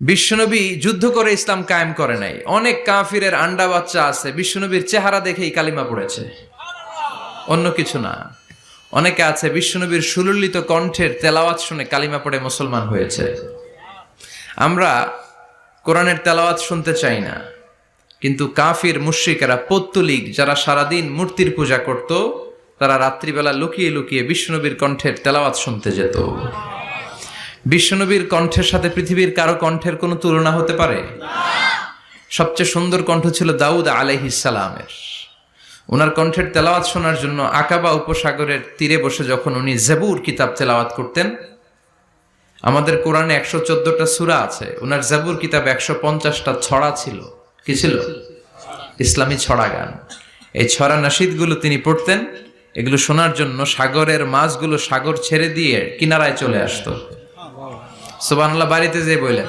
বিশ্বনবী যুদ্ধ করে ইসলাম কায়েম করে নাই। অনেক কাফিরের আন্ডা বাচ্চা আছে বিশ্বনবীর চেহারা দেখেই কালিমা পড়েছে, অন্য কিছু না। অনেকে আছে বিশ্বনবীর সুললিত কণ্ঠের তেলাওয়াত শুনে কালিমা পড়ে মুসলমান হয়েছে। আমরা কোরআনের তেলাওয়াত শুনতে চাই না, কিন্তু কাফির মুশরিকেরা পৌত্তলিক যারা সারাদিন মূর্তির পূজা করত, তারা রাত্রিবেলা লুকিয়ে লুকিয়ে বিশ্বনবীর কণ্ঠের তেলাওয়াত শুনতে যেত। বিশ্বনবীর কণ্ঠের সাথে পৃথিবীর কারো কণ্ঠের কোনো তুলনা হতে পারে? সবচেয়ে সুন্দর কণ্ঠ ছিল দাউদ আলাইহিস সালামের। ওনার কণ্ঠের তেলাওয়াত শোনার জন্য আকাবা উপসাগরের তীরে বসে যখন উনি জবুর কিতাব তেলাওয়াত করতেন, আমাদের কোরআনে 114টা সূরা আছে, ওনার জবুর কিতাব 150টা ছড়া ছিল। কি ছিল? ইসলামী ছড়া গান। এই ছড়া নাশিদগুলো তিনি পড়তেন। এগুলো শোনার জন্য সাগরের মাছগুলো সাগর ছেড়ে দিয়ে কিনারায় চলে আসতো। সুবহানাল্লাহ, বাড়িতে যেয়ে বললেন